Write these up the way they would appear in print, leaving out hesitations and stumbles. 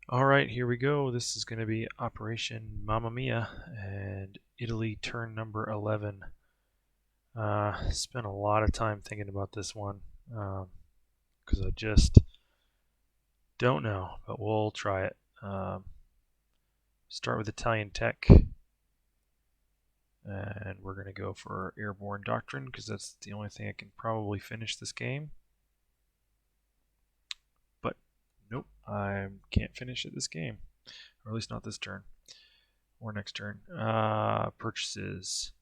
Alright, here we go. This is going to be Operation Mamma Mia and Italy turn number 11. Spent a lot of time thinking about this one because I just don't know, but we'll try it. Start with Italian tech, and we're going to go for airborne doctrine because that's the only thing I can probably finish this game. But nope, I can't finish it this game, or at least not this turn or next turn. Purchases.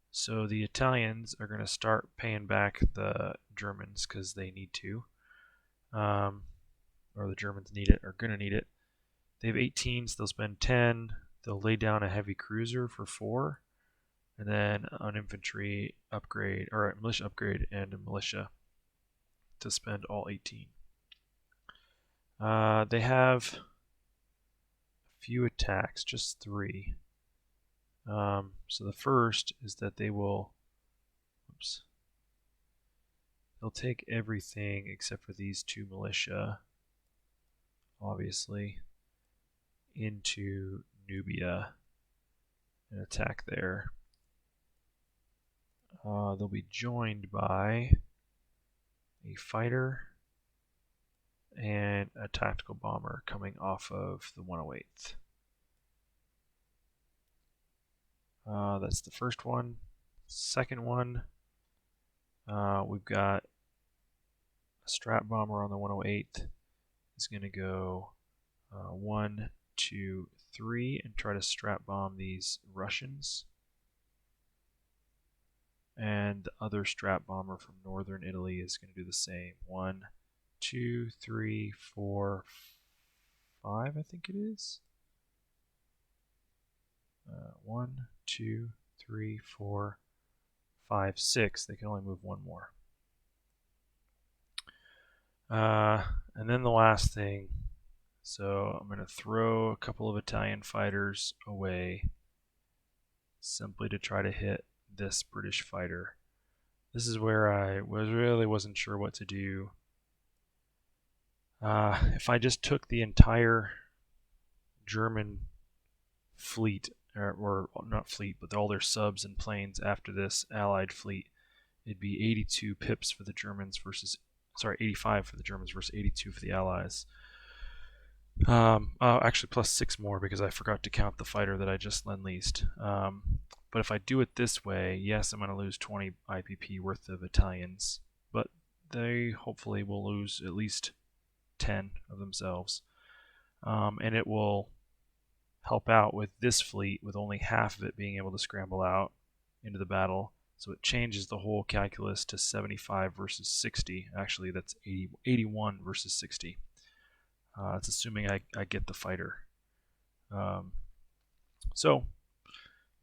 So the Italians are going to start paying back the Germans because they need to, or the Germans need it, are going to need it. They have 18, so they'll spend 10. They'll lay down a heavy cruiser for 4, and then an infantry upgrade, or a militia upgrade, and a militia to spend all 18. They have a few attacks, just 3. So the first is that they will, they'll take everything except for these 2 militia, obviously, into Nubia and attack there. They'll be joined by a fighter and a tactical bomber coming off of the 108th. That's the first one. Second one, we've got a strat bomber on the 108th. Is going to go 1, 2, 3 and try to strat bomb these Russians. And the other strat bomber from northern Italy is going to do the same. 1, 2, 3, 4, 5, I think it is. 1, 2, 3, 4, 5, 6. They can only move 1 more. And then the last thing. So I'm going to throw a couple of Italian fighters away simply to try to hit this British fighter. This is where I wasn't sure what to do. If I just took the entire German fleet, or not fleet, but all their subs and planes after this Allied fleet, it'd be 82 pips for the Germans versus, 85 for the Germans versus 82 for the Allies. Actually, plus 6 more because I forgot to count the fighter that I just lend-leased. But if I do it this way, yes, I'm going to lose 20 IPP worth of Italians, but they hopefully will lose at least 10 of themselves. And it will help out with this fleet with only half of it being able to scramble out into the battle. So it changes the whole calculus to 75 versus 60. Actually, that's 81 versus 60. It's assuming I get the fighter. So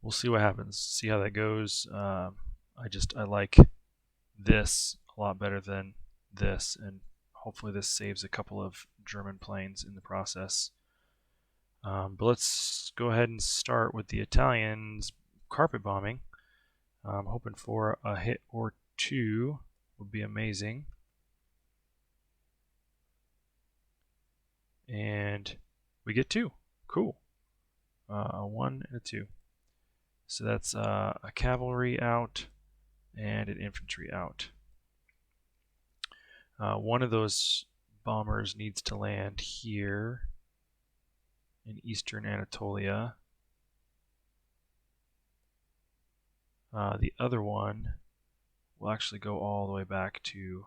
we'll see what happens. See how that goes. I like this a lot better than this, and hopefully this saves a couple of German planes in the process. But let's go ahead and start with the Italians carpet bombing. I'm hoping for a hit or 2 would be amazing. And we get 2. Cool. A 1 and a 2. So that's a cavalry out and an infantry out. One of those bombers needs to land here in eastern Anatolia. The other one will actually go all the way back to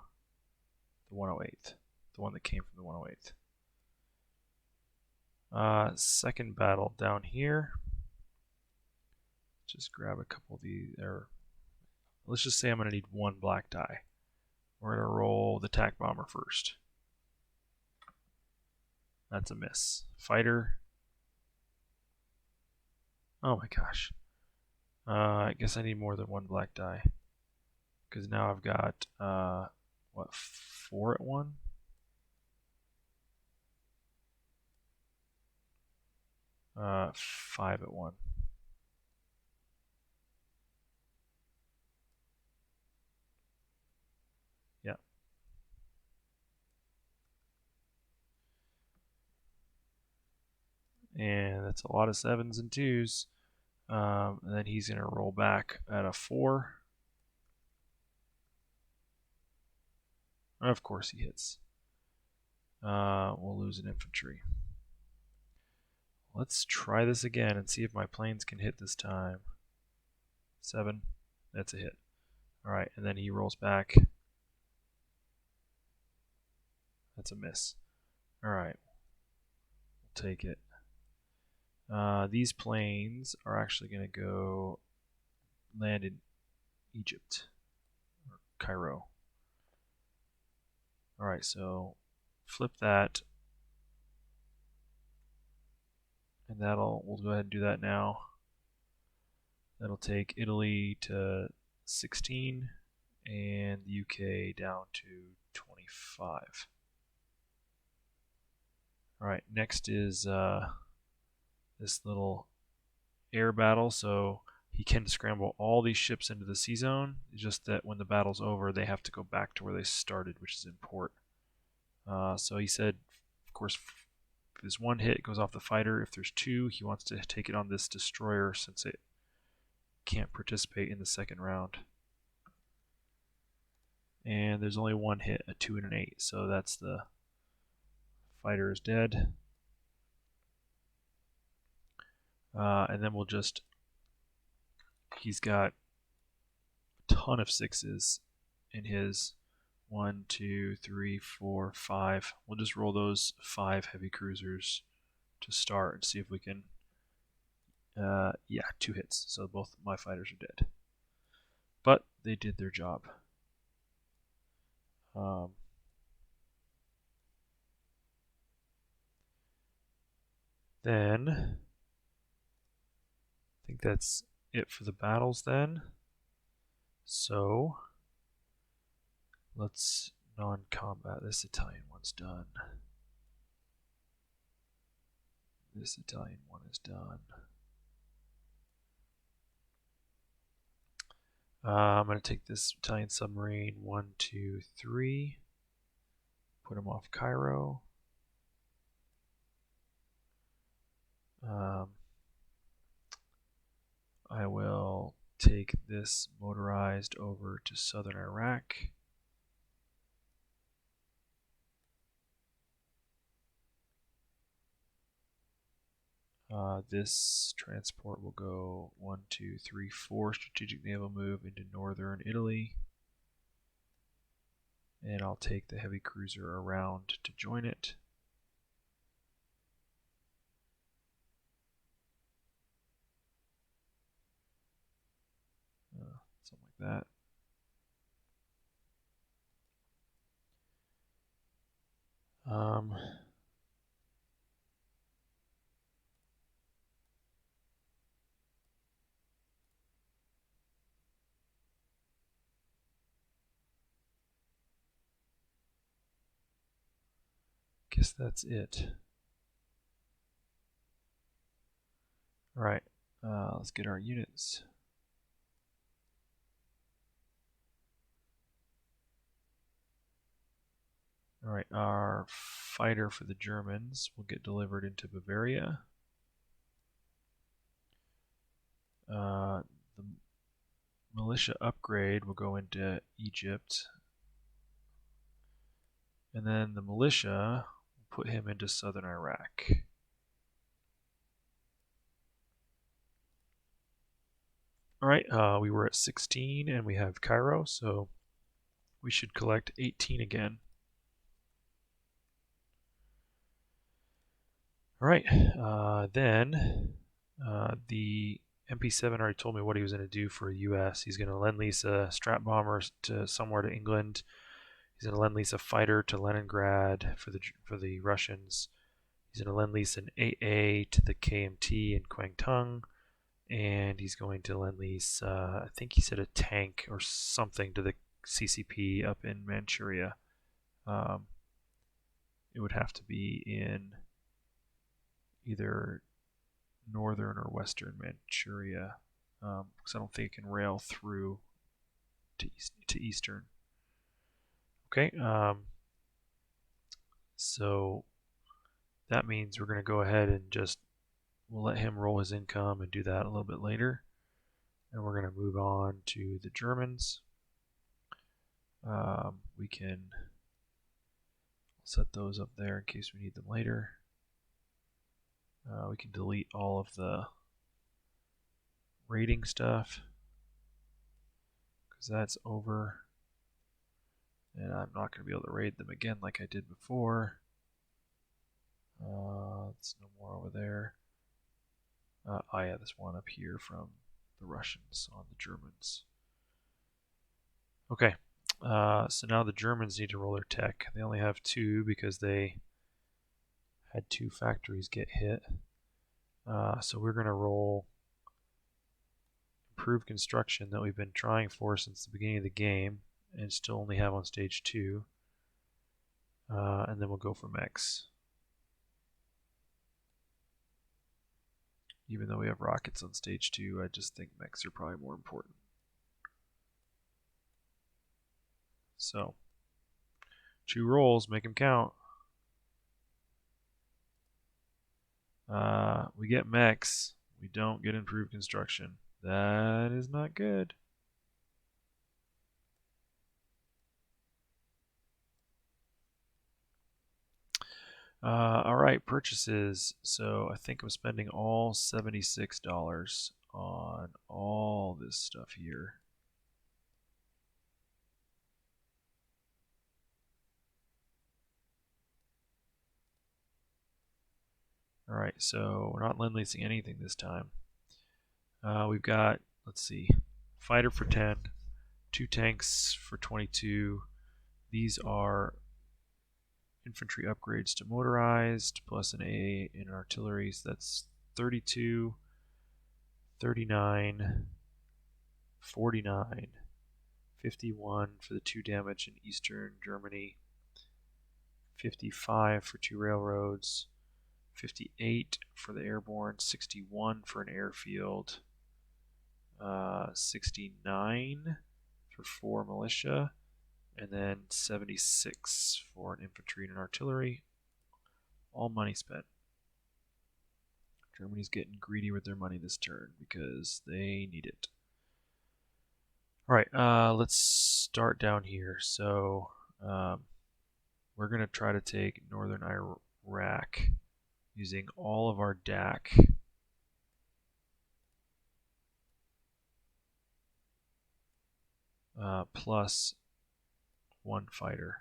the 108th, the one that came from the 108th. Second battle down here. Just grab a couple of these, or let's just say I'm going to need 1 black die. We're going to roll the attack bomber first. That's a miss. Fighter. Oh my gosh. I guess I need more than 1 black die. Because now I've got, 4 at 1? Uh, 5 at 1. Yeah. and that's a lot of 7s and 2s. And then he's going to roll back at a 4. Of course he hits. We'll lose an infantry. Let's try this again and see if my planes can hit this time. 7. That's a hit. Alright, and then he rolls back. That's a miss. Alright. We'll take it. These planes are actually going to go land in Egypt. Or Cairo. Alright, so flip that. And we'll go ahead and do that now. That'll take Italy to 16 and the UK down to 25. Alright, next is this little air battle. So he can scramble all these ships into the sea zone. It's just that when the battle's over, they have to go back to where they started, which is in port. So he said, of course, if there's one hit, it goes off the fighter. If there's 2, he wants to take it on this destroyer since it can't participate in the second round. And there's only one hit, a 2 and an 8, so that's the fighter is dead. And then we'll just, he's got a ton of 6s in his 1, 2, 3, 4, 5. We'll just roll those 5 heavy cruisers to start and see if we can, yeah, 2 hits, so both my fighters are dead. But they did their job. Then I think that's it for the battles then. So let's non-combat. This Italian one's done. This Italian one is done. I'm going to take this Italian submarine 1, 2, 3. Put him off Cairo. I will take this motorized over to southern Iraq. This transport will go 1, 2, 3, 4 strategic naval move into northern Italy. And I'll take the heavy cruiser around to join it. Something like that. Guess that's it. Alright, let's get our units. Alright, our fighter for the Germans will get delivered into Bavaria. The militia upgrade will go into Egypt. And then the militia will put him into southern Iraq. Alright, we were at 16 and we have Cairo, so we should collect 18 again. Alright, then the MP7 already told me what he was going to do for the US. He's going to lend lease a strat bomber to somewhere to England. He's going to lend lease a fighter to Leningrad for the Russians. He's going to lend lease an AA to the KMT in Kwangtung. And he's going to lend lease, I think he said a tank or something to the CCP up in Manchuria. It would have to be in either northern or western Manchuria, because I don't think it can rail through to eastern. Okay, so that means we're going to go ahead and just we'll let him roll his income and do that a little bit later. And we're going to move on to the Germans. We can set those up there in case we need them later. We can delete all of the rating stuff because that's over. And I'm not going to be able to raid them again like I did before. It's no more over there. Yeah, this one up here from the Russians on the Germans. Okay, so now the Germans need to roll their tech. They only have 2 because they had 2 factories get hit. So we're going to roll improved construction that we've been trying for since the beginning of the game and still only have on stage 2. And then we'll go for mechs. Even though we have rockets on stage 2, I just think mechs are probably more important. So, 2 rolls, make them count. We get mechs. We don't get improved construction. That is not good. Alright, purchases. So I think I'm spending all $76 on all this stuff here. Alright, so we're not lend-leasing anything this time. We've got, let's see, fighter for 10, 2 tanks for 22. These are infantry upgrades to motorized, plus an A in artillery, so that's 32, 39, 49, 51 for the 2 damage in Eastern Germany, 55 for 2 railroads, 58 for the airborne, 61 for an airfield, 69 for 4 militia, and then 76 for an infantry and an artillery. All money spent. Germany's getting greedy with their money this turn because they need it. Alright, let's start down here. So, we're going to try to take northern Iraq using all of our DAC. Plus 1 fighter.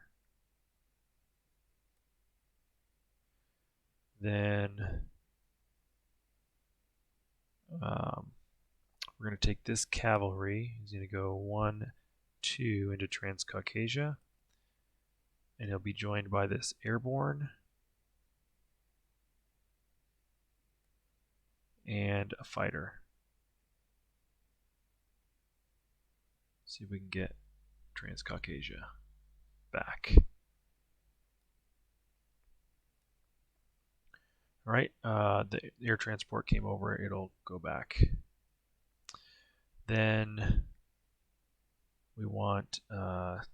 Then we're going to take this cavalry. He's going to go 1, 2 into Transcaucasia. And he'll be joined by this airborne and a fighter. See if we can get Transcaucasia back. Alright, the air transport came over, it'll go back. Then we want, let's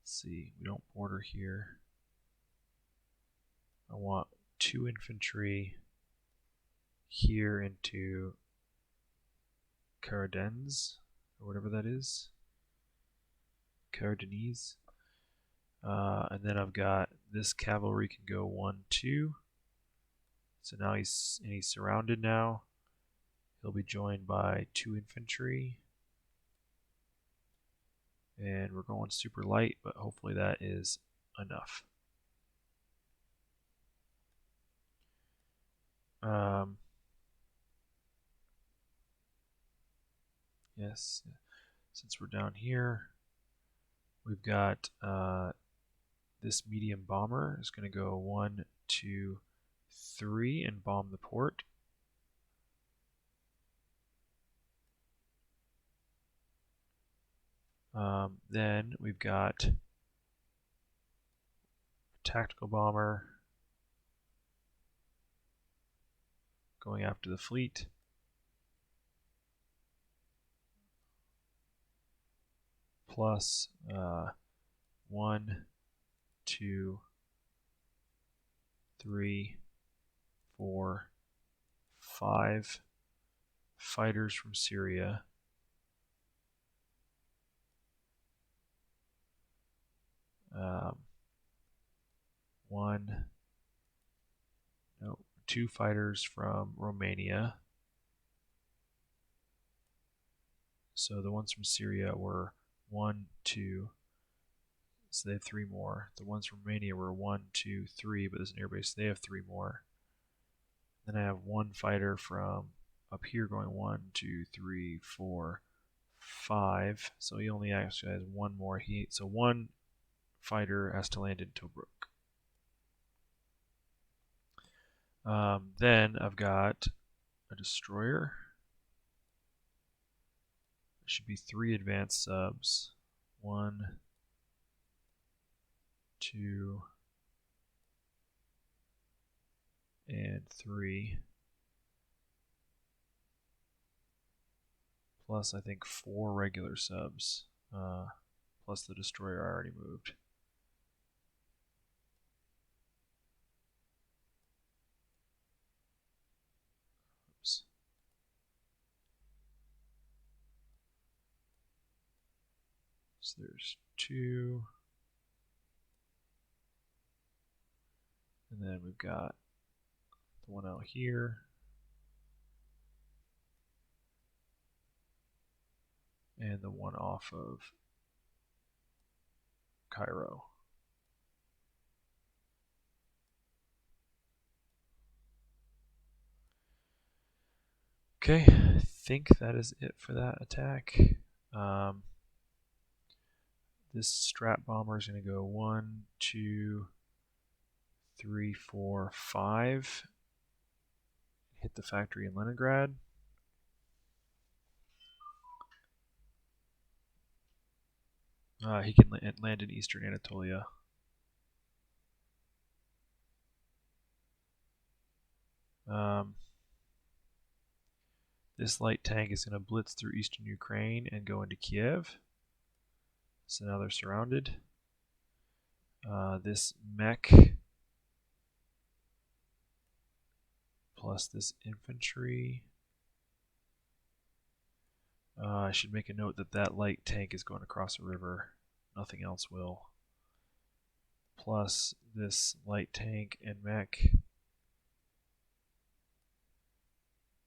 see, we don't border here. I want 2 infantry here into Caradens, or whatever that is. Caradeniz. And then I've got this cavalry can go 1, 2. So now he's surrounded now. He'll be joined by 2 infantry. And we're going super light, but hopefully that is enough. Yes, since we're down here, we've got this medium bomber is going to go 1, 2, 3 and bomb the port. Then we've got a tactical bomber going after the fleet. Plus 1, 2, 3, 4, 5 fighters from Syria, two fighters from Romania. So the ones from Syria were 1, 2, so they have 3 more. The ones from Romania were 1, 2, 3, but there's an airbase, so they have 3 more. Then I have 1 fighter from up here going 1, 2, 3, 4, 5. So he only actually has 1 more. So 1 fighter has to land in Tobruk. Then I've got a destroyer. It should be 3 advanced subs. 1, 2, and 3. Plus, I think 4 regular subs. Plus the destroyer I already moved. Oops. So there's 2. And then we've got the one out here. And the one off of Cairo. Okay, I think that is it for that attack. This strat bomber is going to go 1, 2, 3, 4, 5. Hit the factory in Leningrad. He can land in eastern Anatolia. This light tank is going to blitz through eastern Ukraine and go into Kiev. So now they're surrounded. This mech plus this infantry. I should make a note that that light tank is going across a river. Nothing else will. Plus this light tank and mech.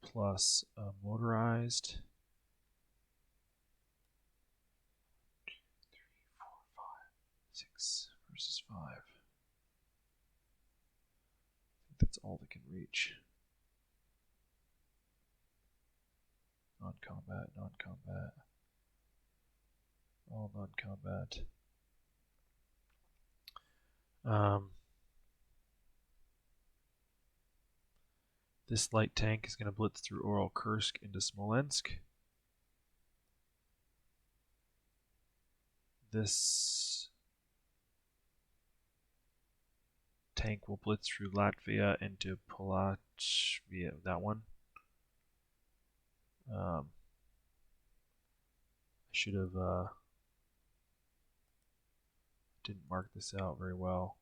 Plus motorized. 2, 3, 4, 5, 6 versus 5. I think that's all that can reach. Non-combat, non-combat. All non-combat. This light tank is going to blitz through Oral-Kursk into Smolensk. This tank will blitz through Latvia into Polachvia, that one. I should have didn't mark this out very well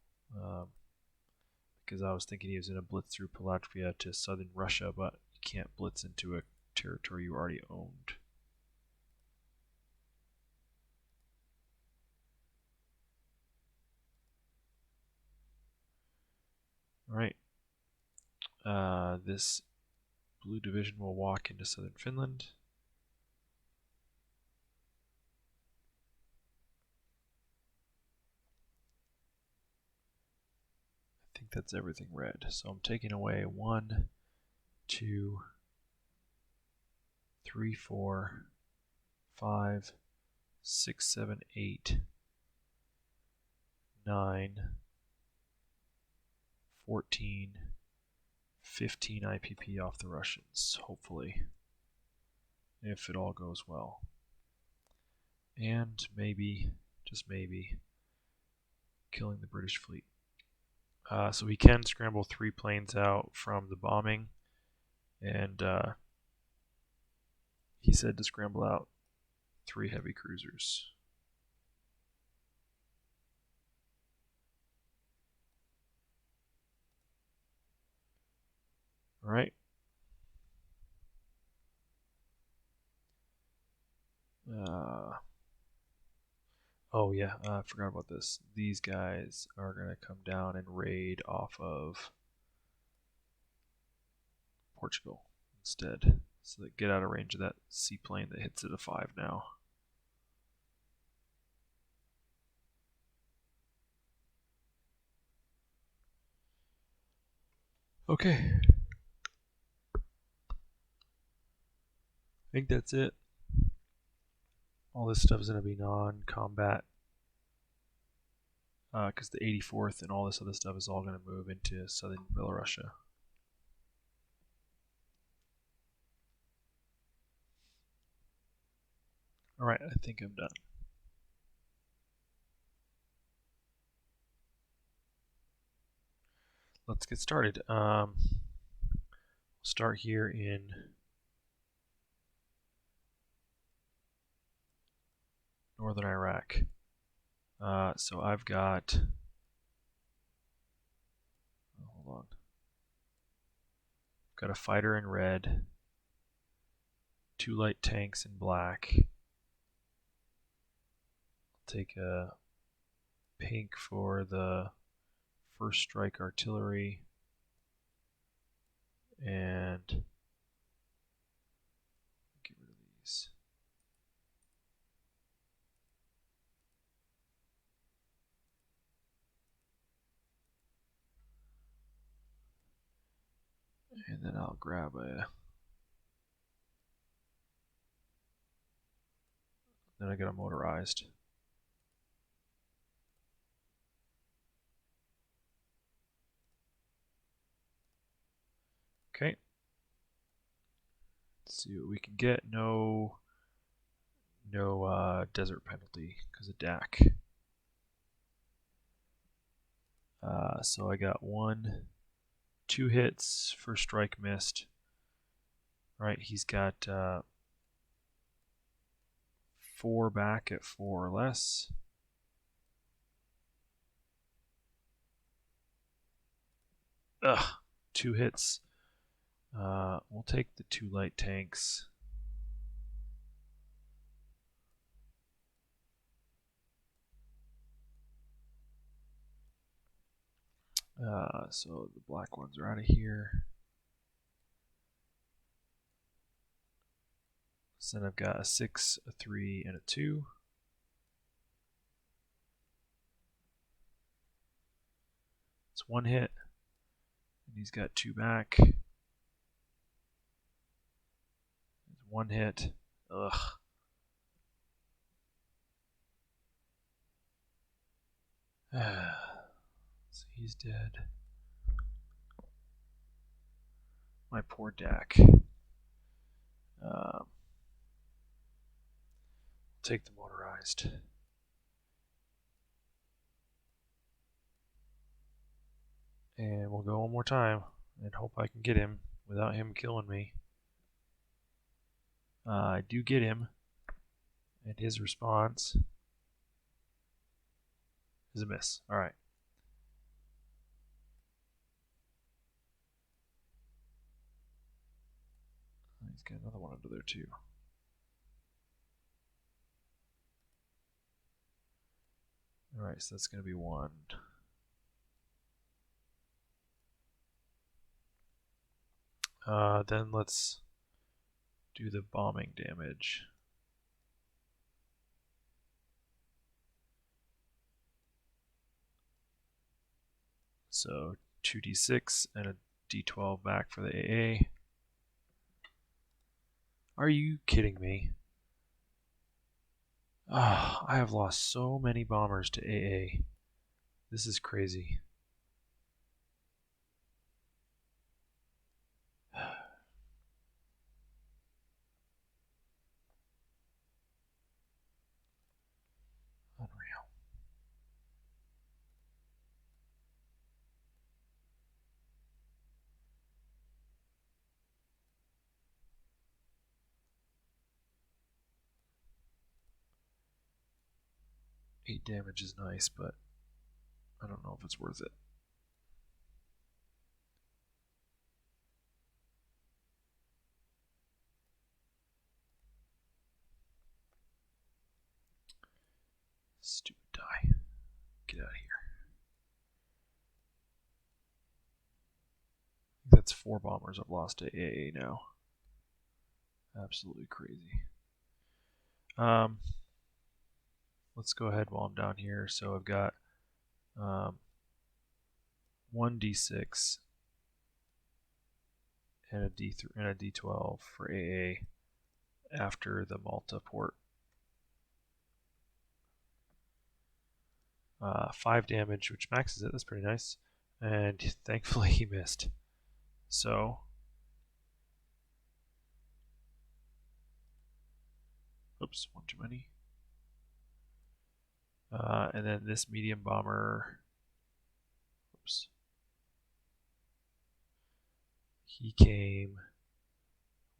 because I was thinking he was going to blitz through Polachvia to southern Russia, but you can't blitz into a territory you already owned. Alright. This blue division will walk into southern Finland. I think that's everything red. So I'm taking away 1, 2, 3, 4, 5, 6, 7, 8, 9, 14, 15 IPP off the Russians, hopefully, if it all goes well. And maybe, just maybe, killing the British fleet. So we can scramble 3 planes out from the bombing, and he said to scramble out 3 heavy cruisers. All right. Oh yeah, I forgot about this. These guys are gonna come down and raid off of Portugal instead, so they get out of range of that seaplane that hits at a 5 now. Okay. I think that's it. All this stuff is going to be non-combat because the 84th and all this other stuff is all going to move into southern Belarusia. Alright, I think I'm done. Let's get started. Start here in northern Iraq. So I've got, hold on. Got a fighter in red, 2 light tanks in black. I'll take a pink for the first strike artillery and get rid of these. And then I'll grab a, then I got a motorized. Okay. Let's see what we can get. No desert penalty because of DAC. So I got 2 hits for strike missed. Right, he's got 4 back at 4 or less. Ugh, 2 hits. We'll take the 2 light tanks. So the black ones are out of here. So then I've got a 6, a 3, and a 2. It's 1 hit. And he's got 2 back. It's 1 hit. Ugh. So he's dead. My poor DAC. Take the motorized. And we'll go one more time and hope I can get him without him killing me. I do get him, and his response is a miss. Alright. He's got another one under there too. Alright, so that's going to be 1. Then let's do the bombing damage. So 2d6 and a d12 back for the AA. Are you kidding me? I have lost so many bombers to AA. This is crazy. Unreal. Eight damage is nice, but I don't know if it's worth it. Stupid die. Get out of here. That's 4 bombers I've lost to AA now. Absolutely crazy. Let's go ahead while I'm down here. So I've got 1d6 and a D3 and a D12 for AA after the Malta port. 5 damage, which maxes it. That's pretty nice. And thankfully he missed. So, oops, one too many. And then this medium bomber, oops, he came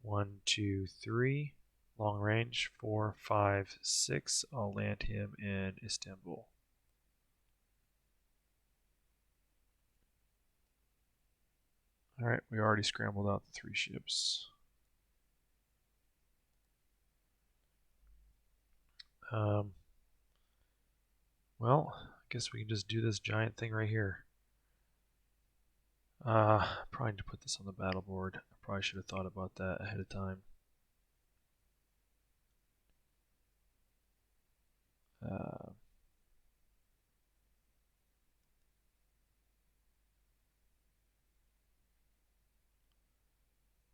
1, 2, 3, long range, 4, 5, 6. I'll land him in Istanbul. Alright, we already scrambled out the 3 ships. Well, I guess we can just do this giant thing right here. Probably need to put this on the battle board. I probably should have thought about that ahead of time.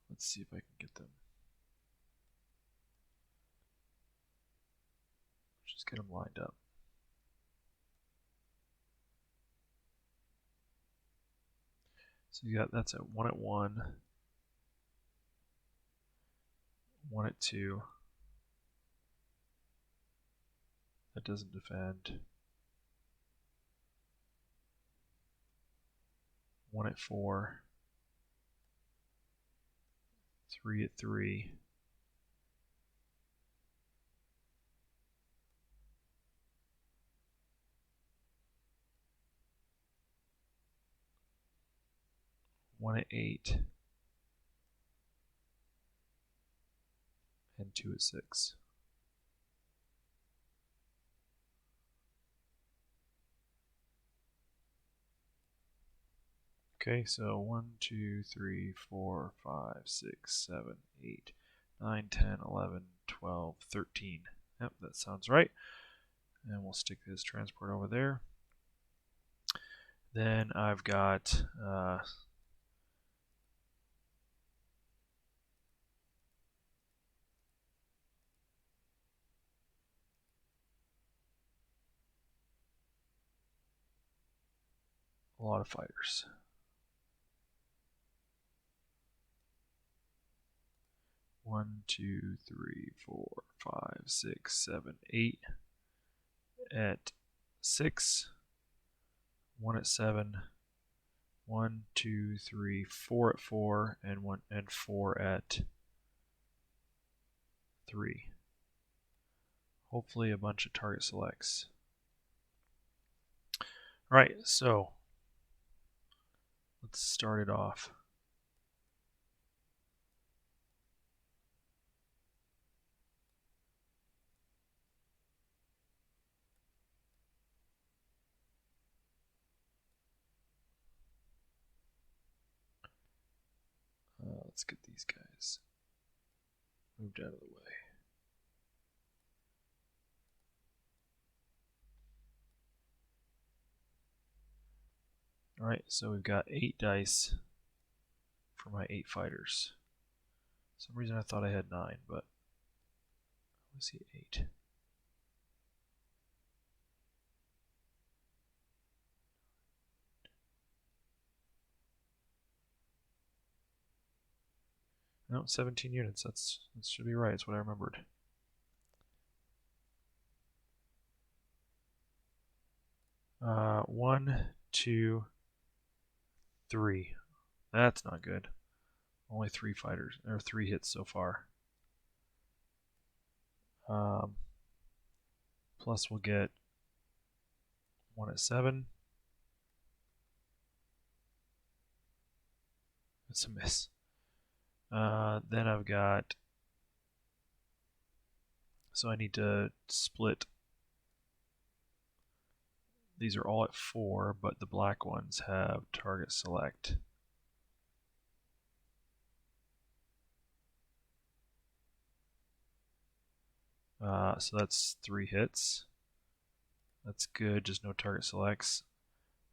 Let's see if I can get them. Just get them lined up. So you got that's at 1 at 1, 1 at 2. That doesn't defend. 1 at 4, 3 at 3. One at 8 and 2 at 6. Okay, so 1, 2, 3, 4, 5, 6, 7, 8, 9, 10, 11, 12, 13. Yep, that sounds right. And we'll stick this transport over there. Then I've got a lot of fighters. 1, 2, 3, 4, 5, 6, 7, 8 at 6, 1 at 7, 1, 2, 3, 4 at 4, and 1 and 4 at 3. Hopefully a bunch of target selects. Alright, so let's start it off. Let's get these guys moved out of the way. Alright, so we've got 8 dice for my 8 fighters. For some reason I thought I had 9, but let's see, 8. No, 17 units. That should be right. That's what I remembered. One, 2, 3. That's not good. Only 3 fighters, or 3 hits so far. Plus we'll get 1 at 7. That's a miss. Then I've got, so I need to split these are all at 4, but the black ones have target select. So that's 3 hits. That's good, just no target selects.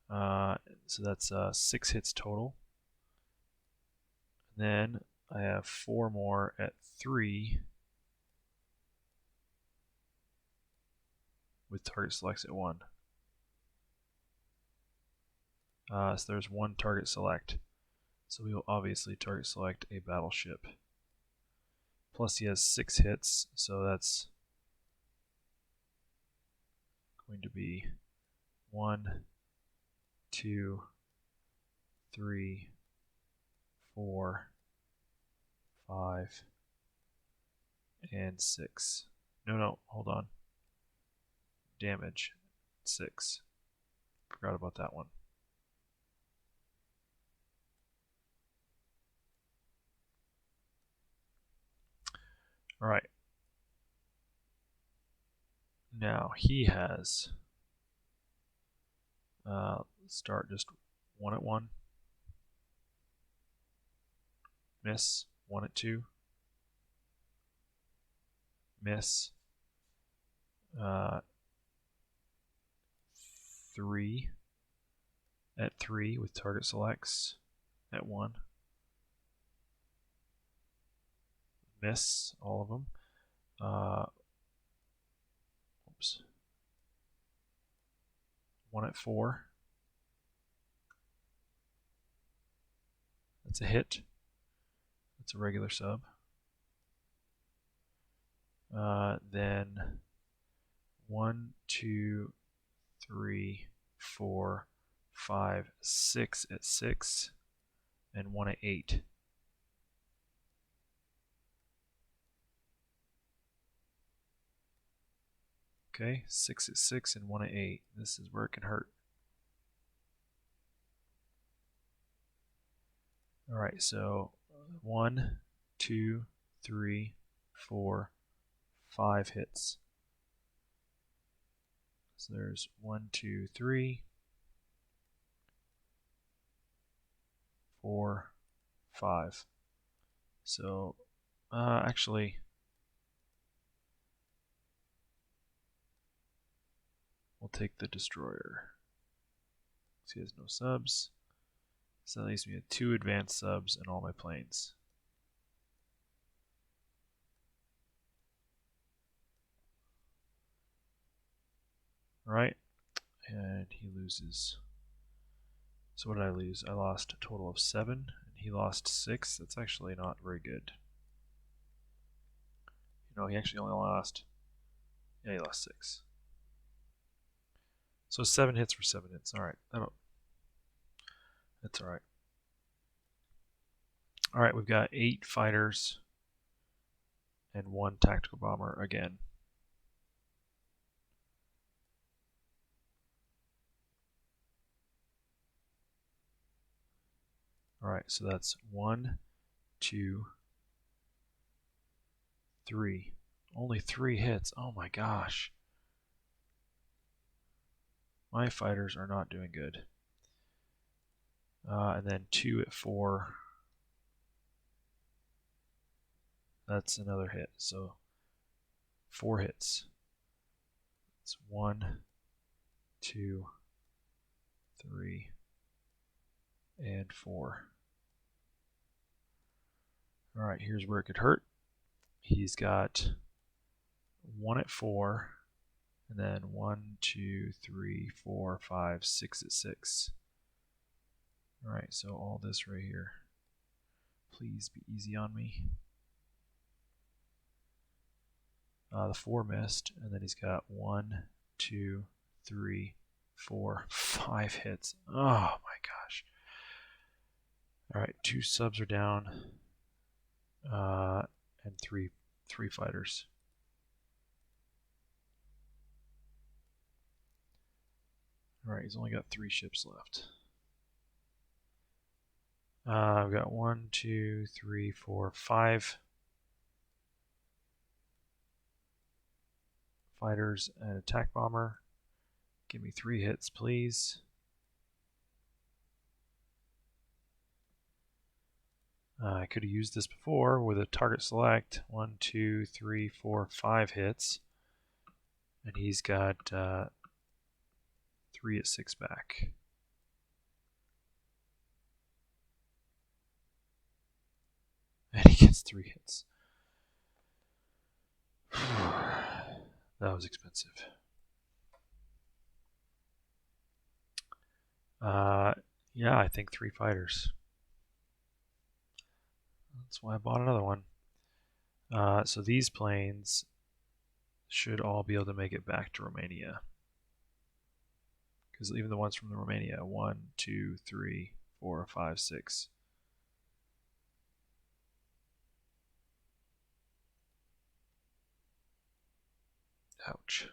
So that's 6 hits total. And then I have 4 more at 3 with target selects at 1. So there's 1 target select. So we will obviously target select a battleship. Plus he has 6 hits, so that's going to be 1, 2, 3, 4, 5, and 6. No, hold on. Damage, 6. Forgot about that one. Alright. Now he has start just 1 at 1. Miss. 1 at 2. Miss. 3 at 3 with target selects at 1. Miss all of them. Oops. 1 at 4. That's a hit. That's a regular sub. Then 1, 2, 3, 4, 5, 6 at 6, and 1 at 8. Okay, 6 at 6 and 1 at 8. This is where it can hurt. Alright, so 1, 2, 3, 4, 5 hits. So there's 1, 2, 3, 4, 5. So, actually, we'll take the destroyer. So he has no subs. So that leaves me with 2 advanced subs and all my planes. Alright, and he loses. So what did I lose? I lost a total of 7, and he lost 6. That's actually not very good. You know, he actually only lost, yeah, he lost 6. So 7 hits for 7 hits. Alright, that's alright. Alright, we've got 8 fighters and 1 tactical bomber again. Alright, so that's 1, 2, 3. Only 3 hits. Oh my gosh. My fighters are not doing good. And then 2 at 4. That's another hit. So 4 hits. It's 1, 2, 3, and 4. Alright, here's where it could hurt. He's got 1 at 4, and then 1, 2, 3, 4, 5, 6 at 6. Alright, so all this right here. Please be easy on me. The 4 missed, and then he's got 1, 2, 3, 4, 5 hits. Oh my gosh. Alright, 2 subs are down, and three fighters. Alright, he's only got 3 ships left. I've got 1, 2, 3, 4, 5 fighters and attack bomber. Give me 3 hits, please. I could have used this before with a target select. 1, 2, 3, 4, 5 hits. And he's got 3 at 6 back. And he gets 3 hits. That was expensive. Yeah, I think 3 fighters. That's why I bought another one. So these planes should all be able to make it back to Romania. Because even the ones from the Romania, 1, 2, 3, 4, 5, 6. Ouch.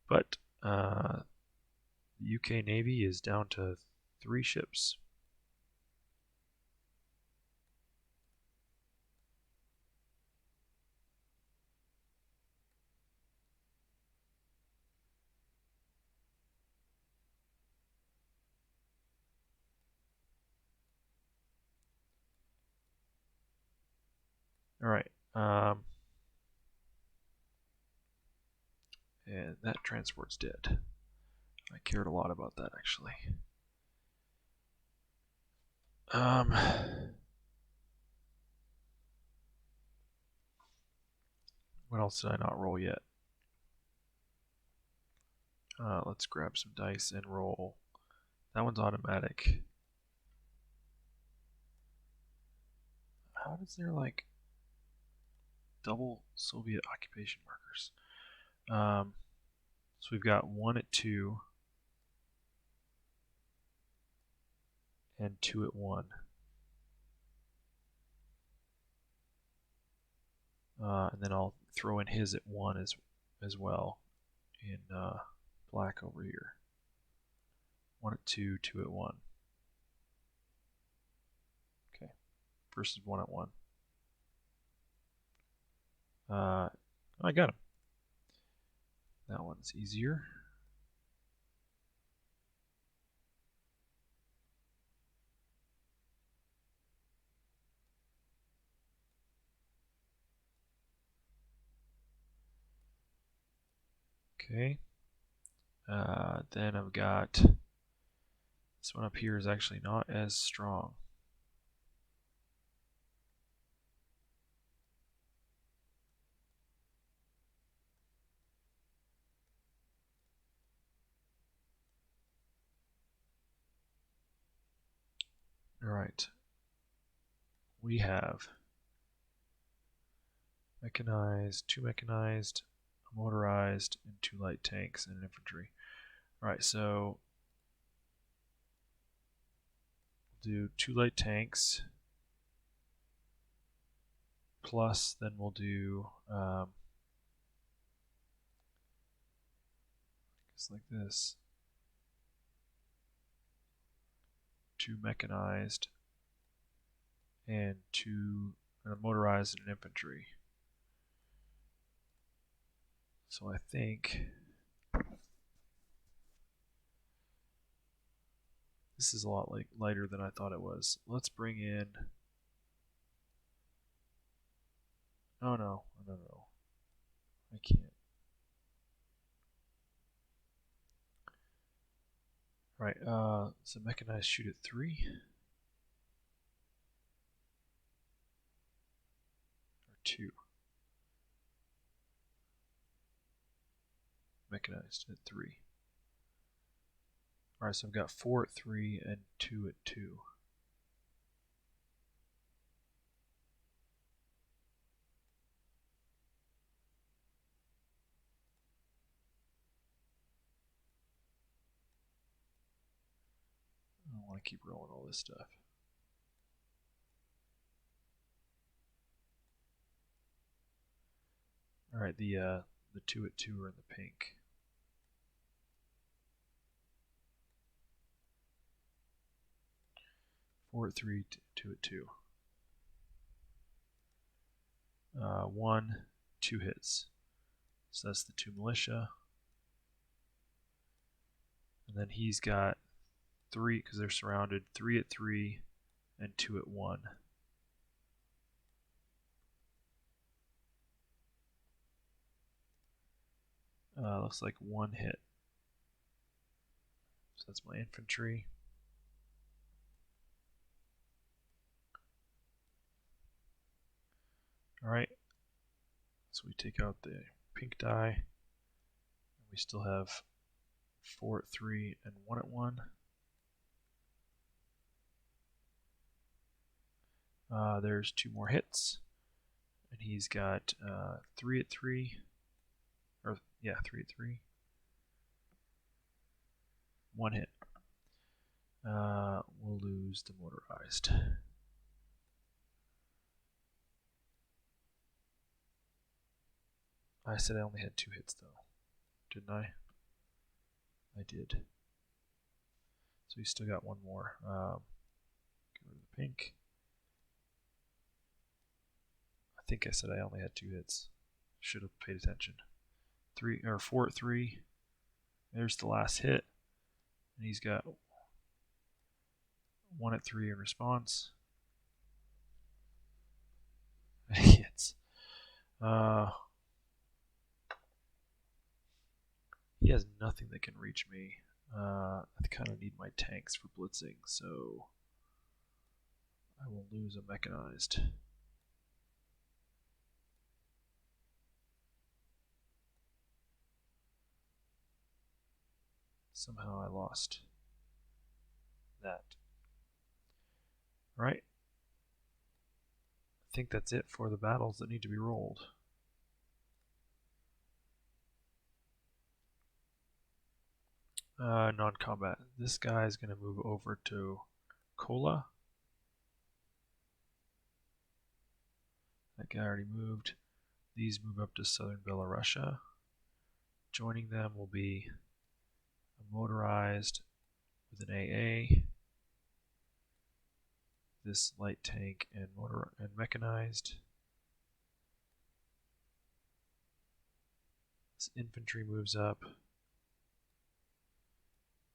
But the UK Navy is down to 3 ships. All right. And that transport's dead. I cared a lot about that, actually. What else did I not roll yet? Let's grab some dice and roll. That one's automatic. How does there like double Soviet occupation markers? So we've got 1 at 2 and 2 at 1. And then I'll throw in his at 1 as well in black over here. 1 at 2, 2 at 1. Okay, versus 1 at 1. I got him. That one's easier. Okay. Then I've got this one up here is actually not as strong. Alright. We have mechanized, 2 mechanized, a motorized, and 2 light tanks and an infantry. Alright, so we'll do 2 light tanks. Plus, then we'll do just like this. 2 mechanized and 2 motorized and infantry. So I think this is a lot lighter than I thought it was. Let's bring in. Oh no, no, no. I can't. Right, so mechanized shoot at 3. Or 2. Mechanized at 3. Alright, so I've got 4 at 3 and 2 at 2. I don't want to keep rolling all this stuff. Alright, the 2 at 2 are in the pink. Four at 3, 2 at 2. 1, 2 hits. So that's the 2 militia. And then he's got 3, because they're surrounded, 3 at 3 and 2 at 1. Looks like 1 hit. So that's my infantry. Alright, so we take out the pink die. And we still have 4 at 3 and 1 at 1. There's 2 more hits. And he's got 3 at 3. Or, yeah, 3 at 3. 1 hit. We'll lose the motorized. I said I only had 2 hits though, didn't I? I did. So we still got 1 more. Go to the pink. I think I said I only had 2 hits. Should have paid attention. 4 at 3. There's the last hit. And he's got 1 at 3 in response. Hits. He has nothing that can reach me. I kind of need my tanks for blitzing, so I will lose a mechanized. Somehow I lost that. Right. I think that's it for the battles that need to be rolled. Non-combat. This guy is going to move over to Kola. That guy already moved. These move up to southern Belarusia. Joining them will be a motorized with an AA. This light tank and mechanized. This infantry moves up.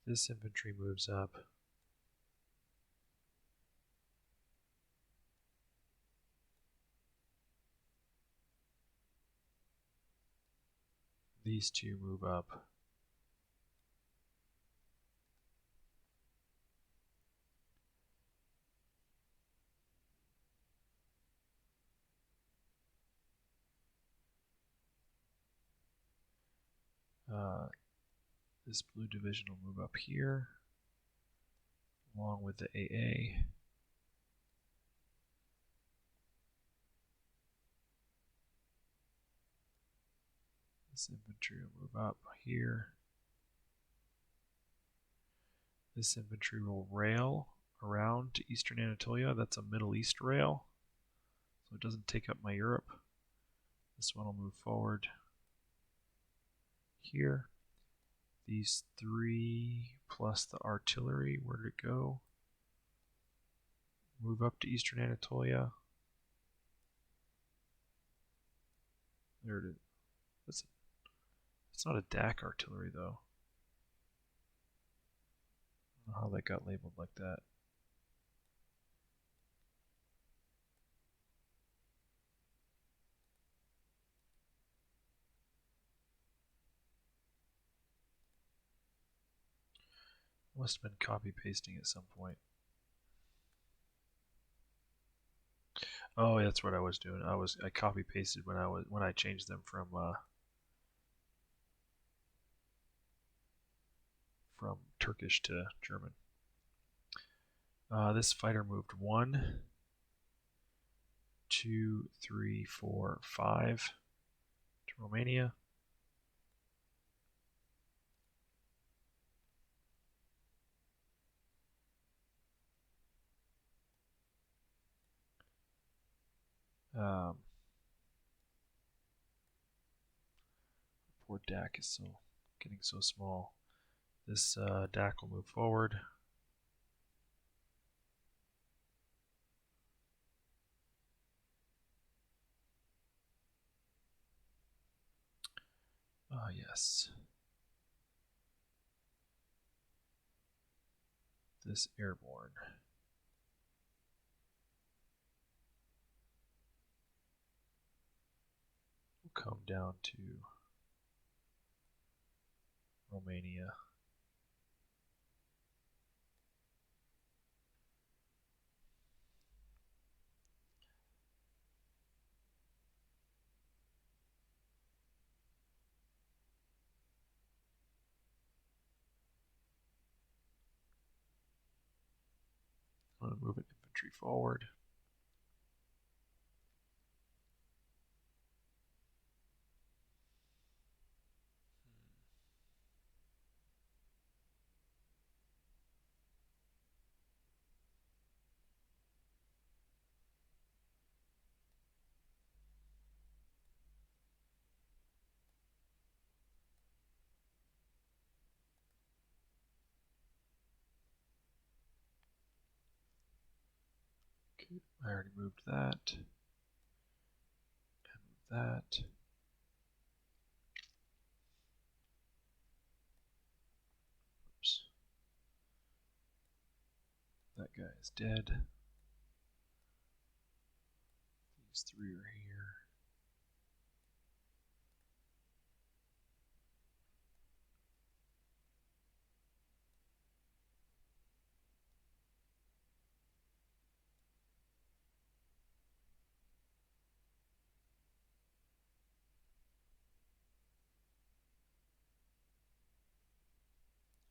This infantry moves up. These 2 move up. This blue division will move up here, along with the AA. This infantry will move up here. This infantry will rail around to eastern Anatolia. That's a Middle East rail, so it doesn't take up my Europe. This one will move forward here. These 3 plus the artillery, where did it go? Move up to eastern Anatolia. There it is. It's not a DAC artillery though. I don't know how that got labeled like that. Must have been copy pasting at some point. Oh, that's what I was doing. I copy pasted when I changed them from Turkish to German. This fighter moved 1, 2, 3, 4, 5 to Romania. Poor DAC is getting so small. This DAC will move forward. Yes. This airborne. We'll come down to Romania. I'm going to move an infantry forward. Okay, I already moved that. And that. Oops. That guy is dead. These three are here.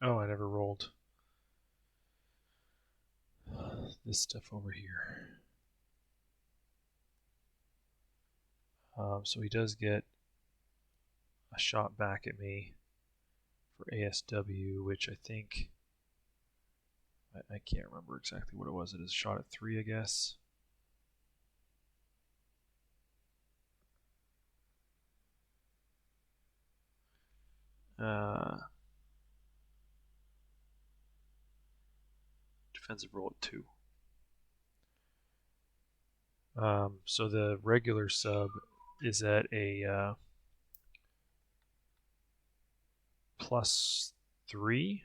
Oh, I never rolled this stuff over here. So he does get a shot back at me for ASW, which I think, I can't remember exactly what it was. It is a shot at 3, I guess. Defensive roll at 2. So the regular sub is at a +3,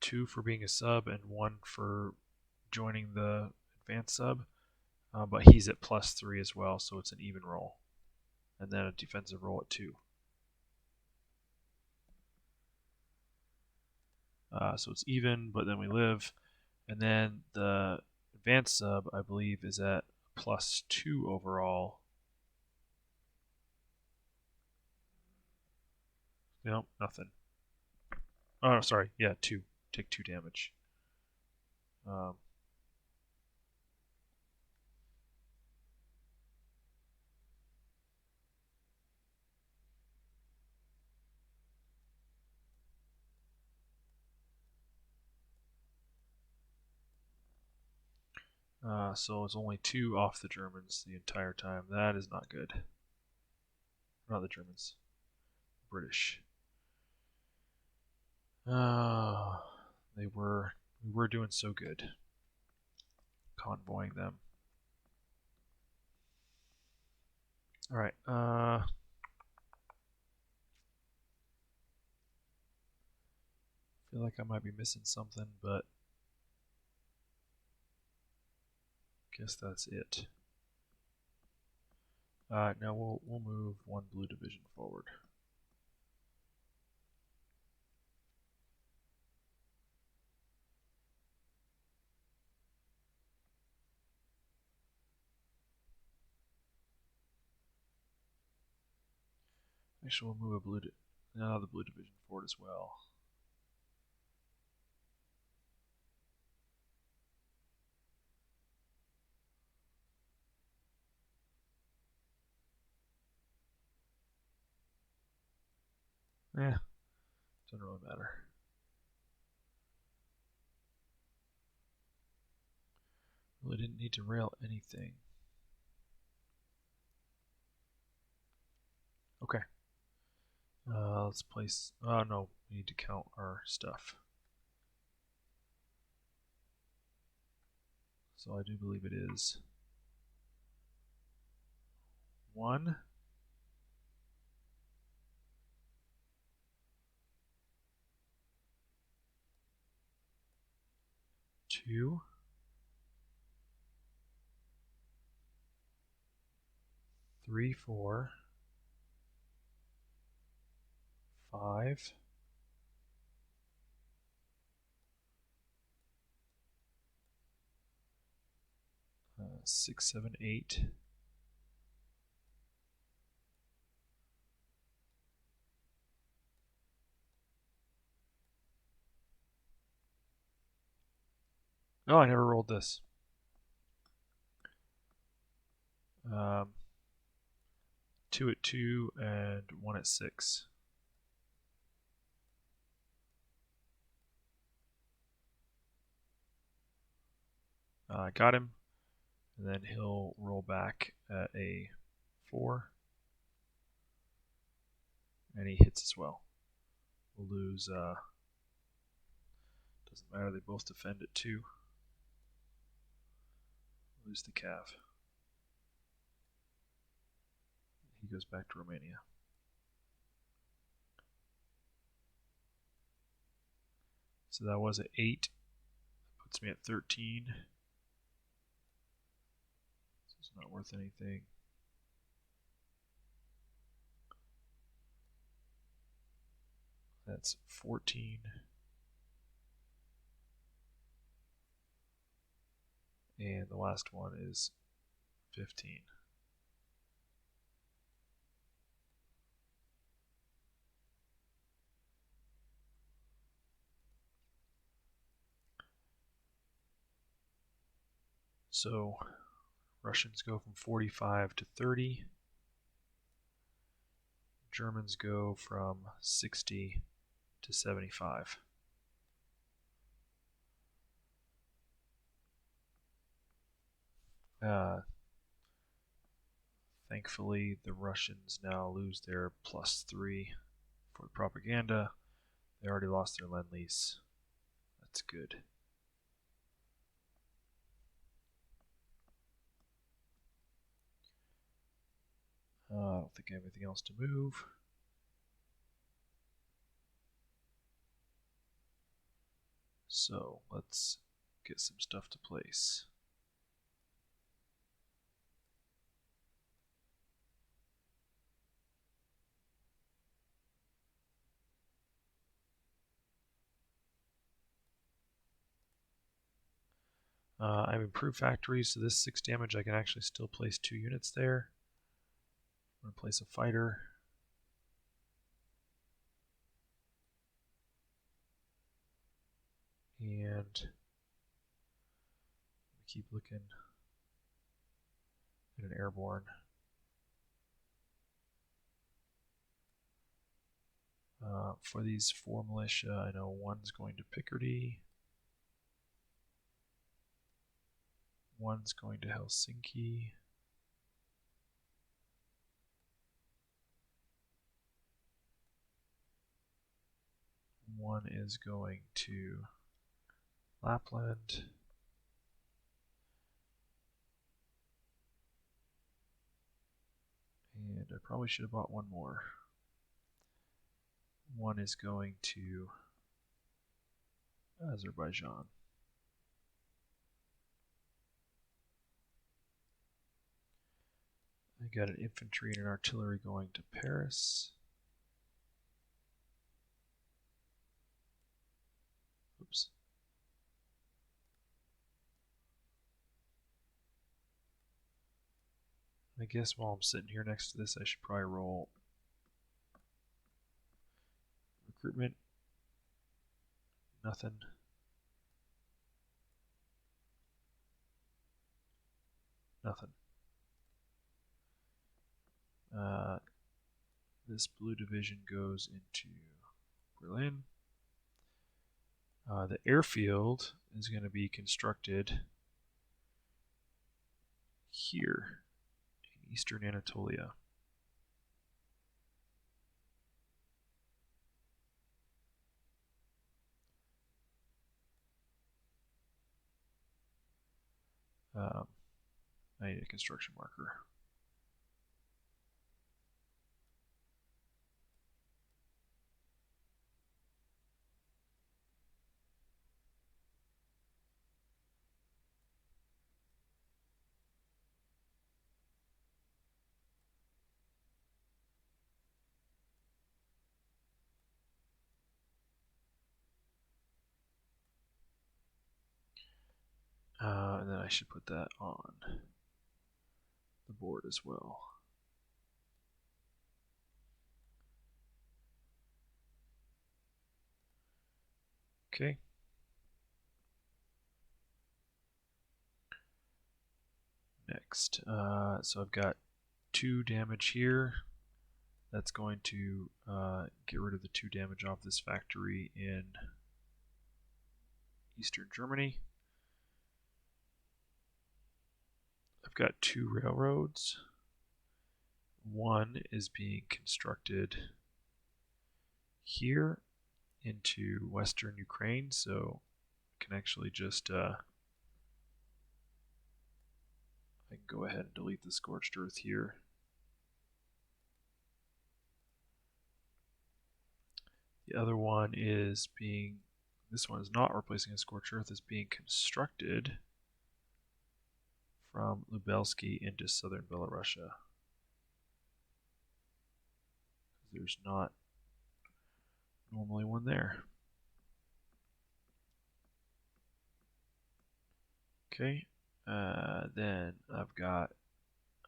2 for being a sub and 1 for joining the advanced sub. But he's at +3 as well, so it's an even roll. And then a defensive roll at 2. So it's even, but then we live. And then the advanced sub, I believe, is at +2 overall. No, nothing. Oh, no, sorry. Yeah, 2. Take 2 damage. So it's only 2 off the Germans the entire time. That is not good. Not the Germans. British. We were doing so good. Convoying them. Alright, feel like I might be missing something, but guess that's it. Now we'll move 1 blue division forward. Actually, we'll move the blue division forward as well. Eh, doesn't really matter. Really didn't need to rail anything. Okay. Let's place. Oh no, we need to count our stuff. So I do believe it is 1, 2, 3, 4, 5, 6, 7, 8. Oh, I never rolled this. 2 at 2 and 1 at 6. I got him, and then he'll roll back at a 4, and he hits as well. We'll lose, doesn't matter, they both defend at 2. Lose the Cav. He goes back to Romania. So that was at 8. That puts me at 13. So it's not worth anything. That's 14. And the last one is 15. So Russians go from 45 to 30. Germans go from 60 to 75. Thankfully, the Russians now lose their +3 for propaganda. They already lost their Lend-Lease. That's good. I don't think I have anything else to move. So let's get some stuff to place. I have improved factories, so this 6 damage I can actually still place 2 units there. I'm going to place a fighter. And keep looking at an airborne. For these 4 militia, I know one's going to Picardy. One's going to Helsinki. One is going to Lapland. And I probably should have bought one more. One is going to Azerbaijan. I got an infantry and an artillery going to Paris. Oops. I guess while I'm sitting here next to this, I should probably roll recruitment. Nothing. Nothing. This blue division goes into Berlin. The airfield is going to be constructed here in eastern Anatolia. I need a construction marker. And then I should put that on the board as well. Okay. Next, so I've got 2 damage here. That's going to get rid of the 2 damage off this factory in Eastern Germany. I've got 2 railroads. One is being constructed here into Western Ukraine, so I can actually just I can go ahead and delete the scorched earth here. The other one is being, this one is not replacing a scorched earth, it's being constructed from Lubelsky into southern Belarusia. There's not normally one there. Okay, then I've got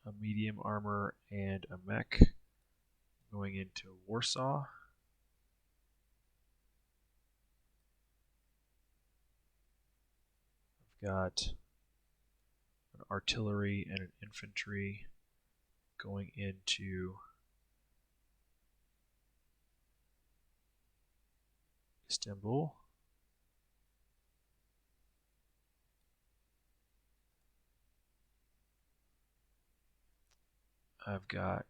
a medium armor and a mech going into Warsaw. I've got an artillery and an infantry going into Istanbul. I've got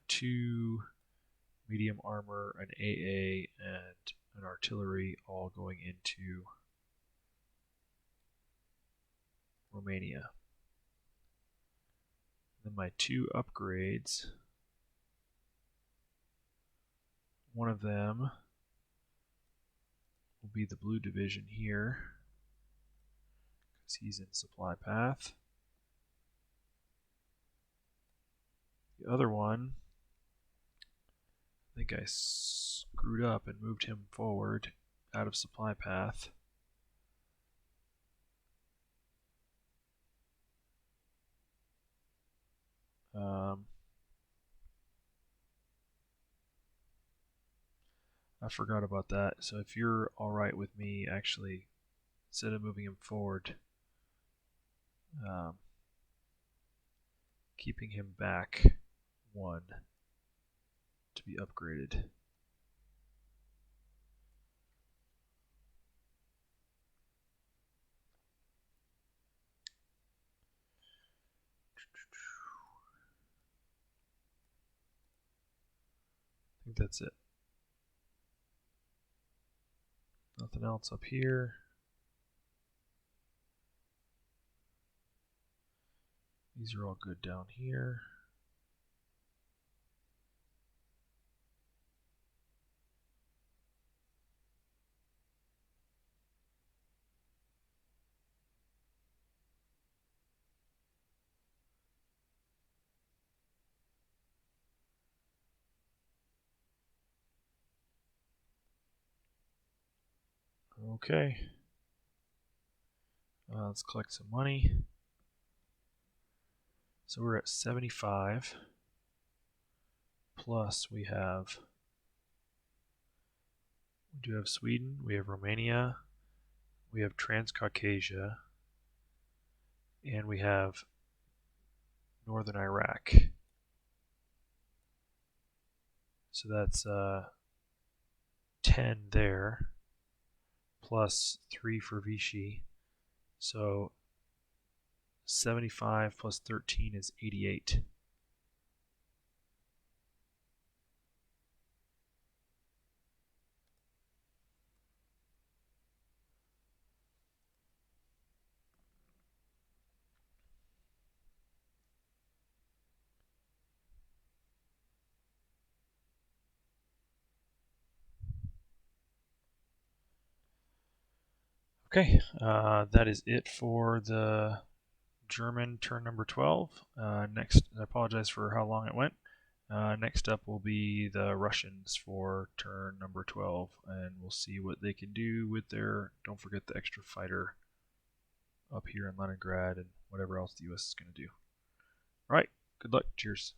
2 medium armor, an AA, and an artillery all going into Romania. Then my 2 upgrades, one of them will be the blue division here, because he's in supply path. The other one, I think I screwed up and moved him forward out of supply path. I forgot about that. So if you're alright with me actually, instead of moving him forward, keeping him back 1 to be upgraded. I think that's it. Nothing else up here. These are all good down here. Okay. Let's collect some money. So we're at 75. Plus we do have Sweden, we have Romania, we have Transcaucasia, and we have Northern Iraq. So that's 10 there, plus 3 for Vichy. So 75 plus 13 is 88. Okay, that is it for the German turn number 12. Next, I apologize for how long it went. Next up will be the Russians for turn number 12, and we'll see what they can do with their, don't forget the extra fighter up here in Leningrad and whatever else the U.S. is going to do. All right, good luck. Cheers.